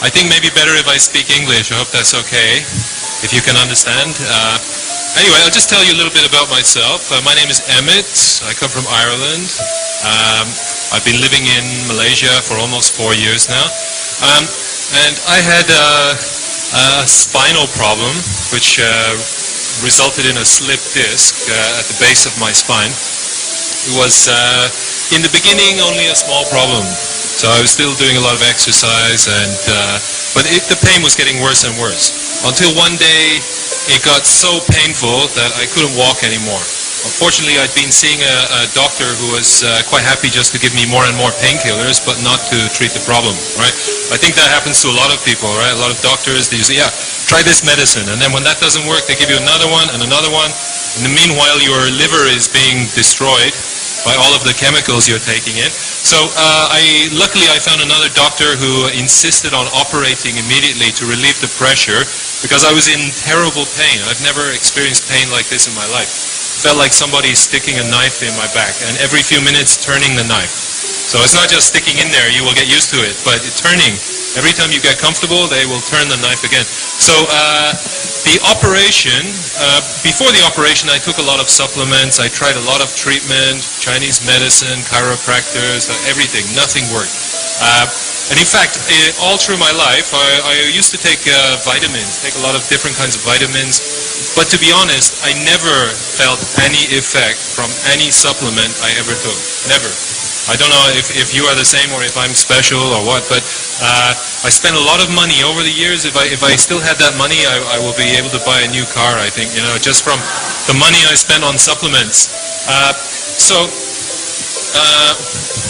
I think maybe better if I speak English. I hope that's okay, if you can understand. Anyway, I'll just tell you a little bit about myself. My name is Emmett. I come from Ireland. I've been living in Malaysia for almost 4 years now. And I had a spinal problem, which resulted in a slipped disc at the base of my spine. It was, in the beginning, only a small problem. So I was still doing a lot of exercise, but the pain was getting worse and worse. Until one day, it got so painful that I couldn't walk anymore. Unfortunately, I'd been seeing a doctor who was quite happy just to give me more and more painkillers, but not to treat the problem, right? I think that happens to a lot of people, right? A lot of doctors, they say, yeah, try this medicine. And then when that doesn't work, they give you another one and another one. In the meanwhile, your liver is being destroyed by all of the chemicals you're taking in. So luckily I found another doctor who insisted on operating immediately to relieve the pressure, because I was in terrible pain. I've never experienced pain like this in my life. Felt like somebody sticking a knife in my back, and every few minutes turning the knife. So it's not just sticking in there, you will get used to it, but turning. Every time you get comfortable, they will turn the knife again. So the operation, before the operation, I took a lot of supplements. I tried a lot of treatment, Chinese medicine, chiropractors, everything. Nothing worked. And in fact, all through my life, I used to take vitamins, take a lot of different kinds of vitamins. But to be honest, I never felt any effect from any supplement I ever took. Never. I don't know if you are the same or if I'm special or what, but I spent a lot of money over the years. If I still had that money, I will be able to buy a new car, I think, you know, just from the money I spent on supplements.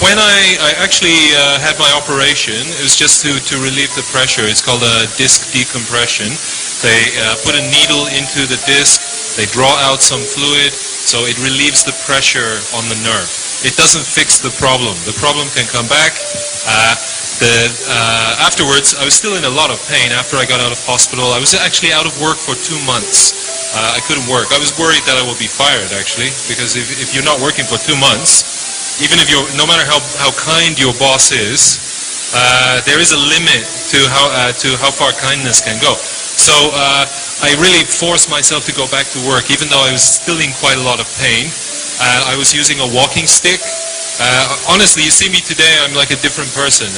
When I actually had my operation, it was just to relieve the pressure. It's called a disc decompression. They put a needle into the disc, they draw out some fluid, so it relieves the pressure on the nerve. It doesn't fix the problem. The problem can come back. Afterwards, I was still in a lot of pain after I got out of hospital. I was actually out of work for 2 months. I couldn't work. I was worried that I would be fired, actually, because if you're not working for 2 months, even if no matter how kind your boss is, there is a limit to how far kindness can go. So I really forced myself to go back to work, even though I was still in quite a lot of pain. I was using a walking stick. Honestly, you see me today, I'm like a different person.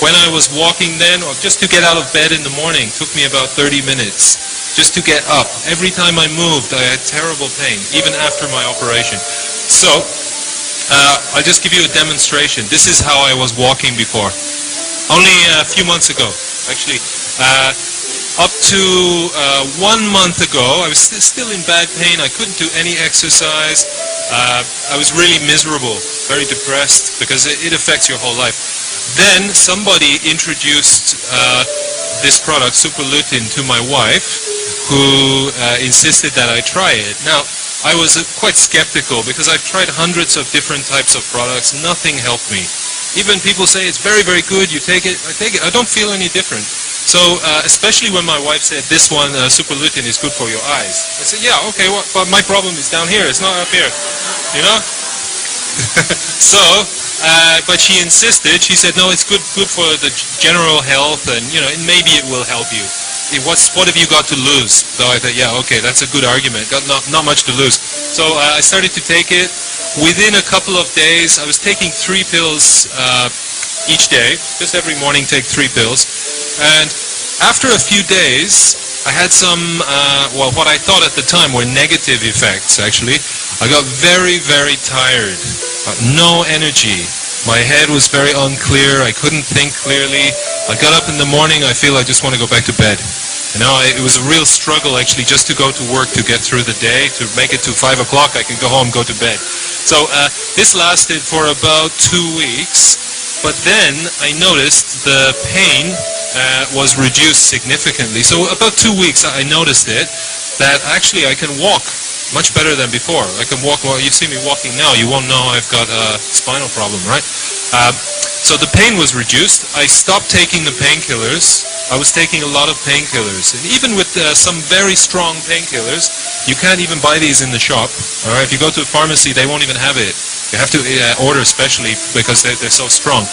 When I was walking then, or just to get out of bed in the morning, took me about 30 minutes. Just to get up. Every time I moved, I had terrible pain, even after my operation. So, I'll just give you a demonstration. This is how I was walking before. Only a few months ago, actually. Up to 1 month ago, I was still in bad pain. I couldn't do any exercise. I was really miserable, very depressed, because it affects your whole life. Then somebody introduced this product, Super Lutein, to my wife, who insisted that I try it. Now, I was quite skeptical because I've tried hundreds of different types of products. Nothing helped me. Even people say it's very, very good. You take it. I take it. I don't feel any different. So, especially when my wife said, this one, Super Lutein, is good for your eyes. I said, yeah, okay, but my problem is down here. It's not up here. You know? So, but she insisted. She said, no, it's good for the general health, and, you know, maybe it will help you. What have you got to lose? So I thought, yeah, okay, that's a good argument. Got not much to lose. So I started to take it. Within a couple of days, I was taking 3 pills each day. Just every morning, take 3 pills. And after a few days, I had some, well, what I thought at the time were negative effects, actually. I got very, very tired. No energy. My head was very unclear. I couldn't think clearly. I got up in the morning, I feel I just want to go back to bed. You know, it was a real struggle actually just to go to work, to get through the day, to make it to 5 o'clock, I can go home, go to bed. So this lasted for about 2 weeks, but then I noticed the pain was reduced significantly. So about 2 weeks I noticed it, that actually I can walk much better than before. I can walk, well, you see me walking now, you won't know I've got a spinal problem, right? So the pain was reduced. I stopped taking the painkillers. I was taking a lot of painkillers. And even with some very strong painkillers, you can't even buy these in the shop. All right? If you go to a pharmacy, they won't even have it. You have to order specially because they're so strong.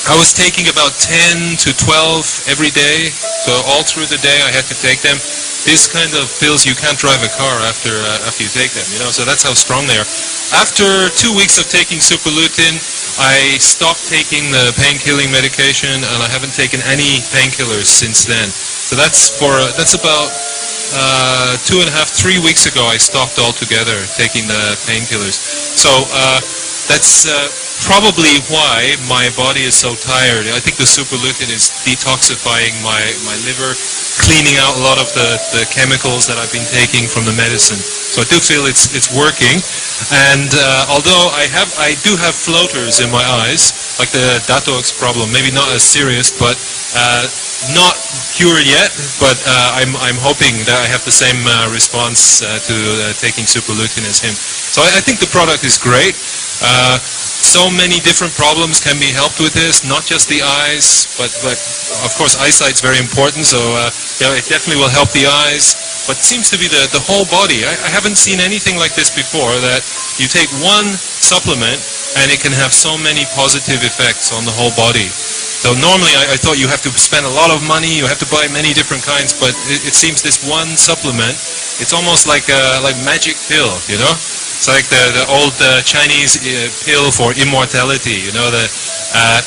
I was taking about 10 to 12 every day, so all through the day I had to take them. This kind of pills, you can't drive a car after you take them, you know, so that's how strong they are. After 2 weeks of taking superlutin, I stopped taking the pain-killing medication, and I haven't taken any painkillers since then. So that's about 2.5, 3 weeks ago I stopped altogether taking the painkillers. So that's probably why my body is so tired. I think the superlutin is detoxifying my liver, cleaning out a lot of the chemicals that I've been taking from the medicine. So I do feel it's working. And although I do have floaters in my eyes, like the Datox problem, maybe not as serious, but not cured yet, but I'm hoping that I have the same response to taking superlutin as him. So I think the product is great. So many different problems can be helped with this, not just the eyes, but of course eyesight's very important, so it definitely will help the eyes, but it seems to be the whole body. I haven't seen anything like this before, that you take one supplement and it can have so many positive effects on the whole body. So normally I thought you have to spend a lot of money, you have to buy many different kinds, but it seems this one supplement, it's almost like magic pill, you know? It's like the old Chinese pill for immortality, you know. I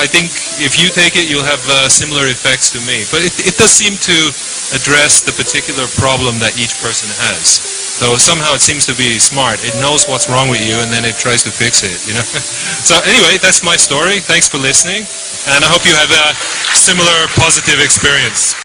think if you take it, you'll have similar effects to me. But it does seem to address the particular problem that each person has. So somehow it seems to be smart. It knows what's wrong with you, and then it tries to fix it, you know. So anyway, that's my story. Thanks for listening, and I hope you have a similar positive experience.